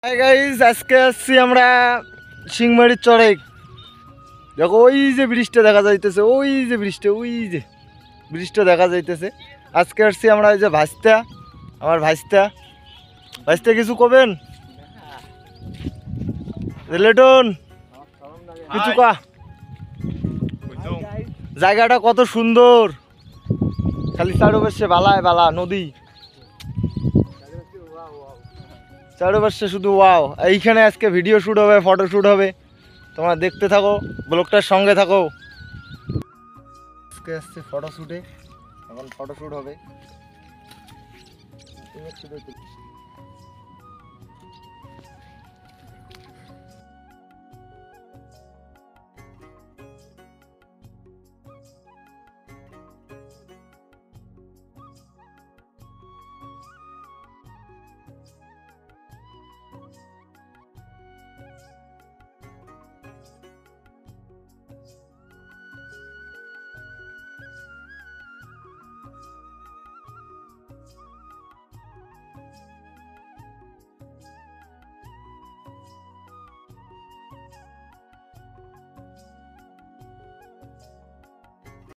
Hi guys, আজকে আসছি আমরা সিংমারির চড়ে। দেখো ওই যে ব্রিজটা দেখা যাইতেছে, ওই যে ব্রিজটা দেখা যাইতেছে। আজকে আসছি আমরা এই যে ভাইস্তা, আমার ভাইস্তা কিছু কবেন লেটন, কিছু কা। জায়গাটা কত সুন্দর, খালি চারপাশে বালা নদী, চারপাশে শুধু ওয়াও। এইখানে আজকে ভিডিও শ্যুট হবে, ফটো শ্যুট হবে, তোমরা দেখতে থাকো, ব্লগটার সঙ্গে থাকো। আজকে আসছে ফটো শ্যুটে, এখন ফটো শ্যুট হবে।